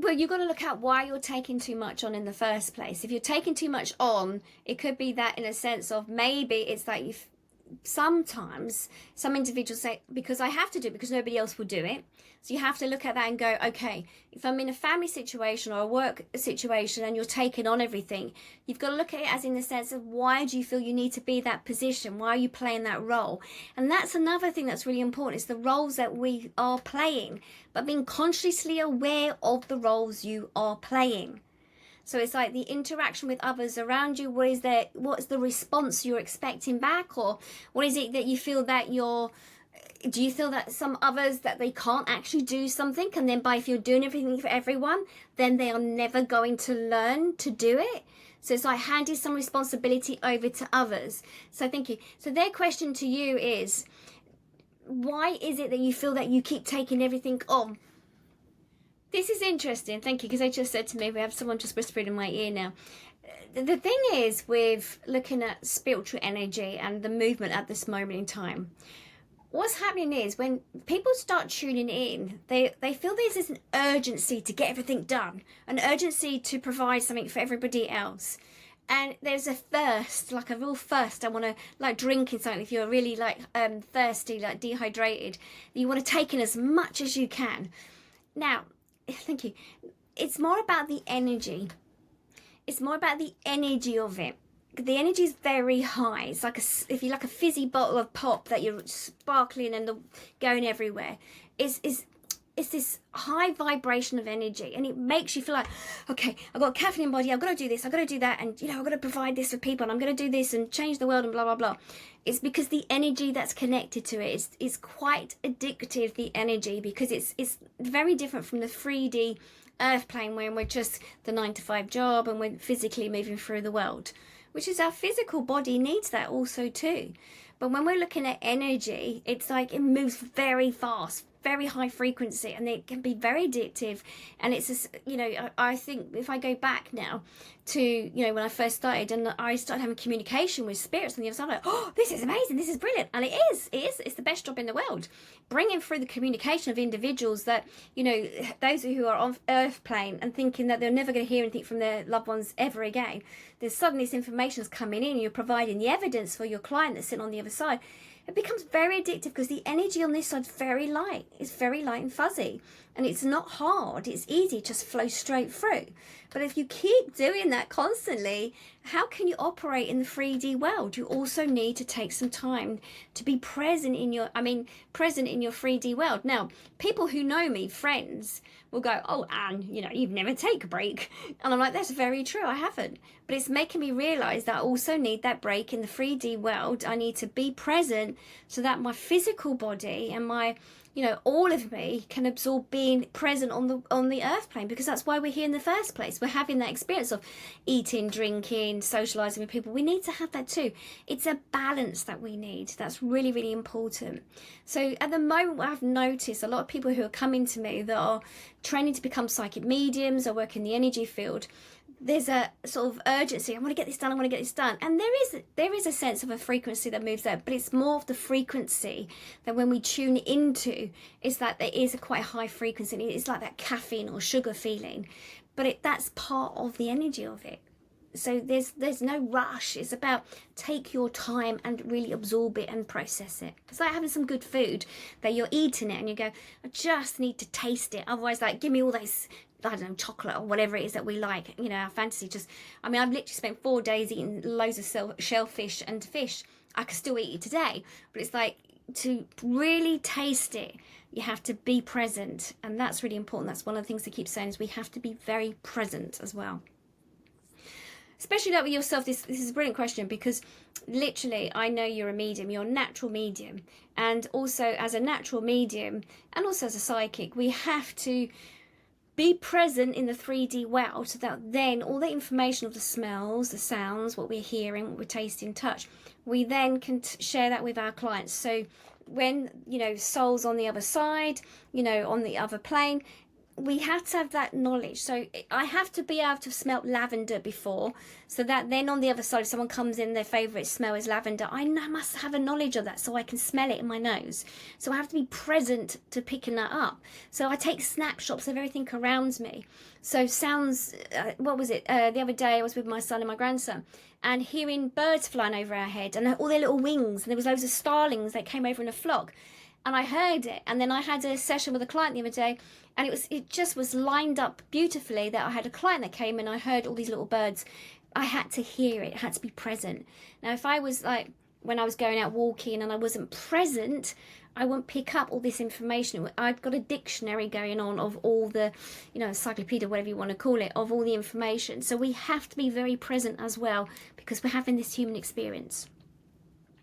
Well, you've got to look at why you're taking too much on in the first place. If you're taking too much on, it could be that in a sense of maybe it's that you've sometimes some individuals say, because I have to do it because nobody else will do it. So you have to look at that and go, okay, if I'm in a family situation or a work situation and you're taking on everything, you've got to look at it as in the sense of why do you feel you need to be that position? Why are you playing that role? And that's another thing that's really important, is the roles that we are playing, but being consciously aware of the roles you are playing. So it's like the interaction with others around you. What's the response you're expecting back? Or what is it that you feel that do you feel that some others, that they can't actually do something, and then if you're doing everything for everyone, then they are never going to learn to do it? So it's like handing some responsibility over to others. So thank you. So their question to you is, why is it that you feel that you keep taking everything on? This is interesting, thank you, because they just said to me, we have someone just whispering in my ear now. The thing is with looking at spiritual energy and the movement at this moment in time, what's happening is when people start tuning in, they feel there's this urgency to get everything done, an urgency to provide something for everybody else. And there's a thirst, like a real thirst. I want to, like drinking something, if you're really like thirsty, like dehydrated, you want to take in as much as you can. Now, thank you. It's more about the energy. It's more about the energy of it. The energy is very high. It's like if you like a fizzy bottle of pop that you're sparkling and going everywhere. It's this high vibration of energy, and it makes you feel like, okay, I've got a caffeine body, I've got to do this, I've got to do that, and I've got to provide this for people, and I'm going to do this and change the world and blah blah blah. It's because the energy that's connected to it is quite addictive, the energy, because it's very different from the 3D earth plane where we're just the 9-to-5 job and we're physically moving through the world, which is our physical body needs that also too. But when we're looking at energy, it's like it moves very fast, very high frequency, and it can be very addictive. And it's I think if I go back now to when I first started and I started having communication with spirits on the other side, I'm like, oh, this is amazing, this is brilliant. And it's the best job in the world, bringing through the communication of individuals that those who are on earth plane and thinking that they're never going to hear anything from their loved ones ever again. There's suddenly this information's coming in and you're providing the evidence for your client that's sitting on the other side. It becomes very addictive because the energy on this side is very light. It's very light and fuzzy, and it's not hard. It's easy, it just flows straight through. But if you keep doing that constantly, how can you operate in the 3D world? You also need to take some time to be present in your 3D world. Now, people who know me, friends, will go, oh, Anne, you've never take a break. And I'm like, that's very true, I haven't. But it's making me realise that I also need that break in the 3D world. I need to be present so that my physical body and my all of me can absorb being present on the earth plane, because that's why we're here in the first place. We're having that experience of eating, drinking, socializing with people. We need to have that too. It's a balance that we need. That's really, really important. So at the moment, what I've noticed, a lot of people who are coming to me that are training to become psychic mediums or work in the energy field, there's a sort of urgency. I want to get this done. I want to get this done. And there is a sense of a frequency that moves there, but it's more of the frequency that when we tune into is that there is a quite high frequency. It's like that caffeine or sugar feeling, but that's part of the energy of it. So there's no rush. It's about take your time and really absorb it and process it. It's like having some good food that you're eating it and you go, I just need to taste it. Otherwise, like, give me all those, I don't know, chocolate or whatever it is that we like. Our fantasy I've literally spent 4 days eating loads of shellfish and fish. I could still eat it today, but it's like, to really taste it, you have to be present. And that's really important. That's one of the things I keep saying, is we have to be very present as well. Especially like with yourself, this is a brilliant question, because literally I know you're a medium, you're a natural medium. And also as a natural medium and also as a psychic, we have to be present in the 3D world so that then all the information of the smells, the sounds, what we're hearing, what we're tasting, touch, we then can share that with our clients. So when, souls on the other side, on the other plane, we have to have that knowledge. So I have to be able to smell lavender before, so that then on the other side, if someone comes in, their favourite smell is lavender, I must have a knowledge of that so I can smell it in my nose. So I have to be present to picking that up. So I take snapshots of everything around me. So sounds, what was it? The other day I was with my son and my grandson, and hearing birds flying over our head and all their little wings, and there was loads of starlings that came over in a flock. And I heard it, and then I had a session with a client the other day, and it just was lined up beautifully that I had a client that came and I heard all these little birds. I had to hear it, had to be present. Now, if I was like, when I was going out walking and I wasn't present, I wouldn't pick up all this information. I've got a dictionary going on of all the, encyclopedia, whatever you want to call it, of all the information. So we have to be very present as well, because we're having this human experience.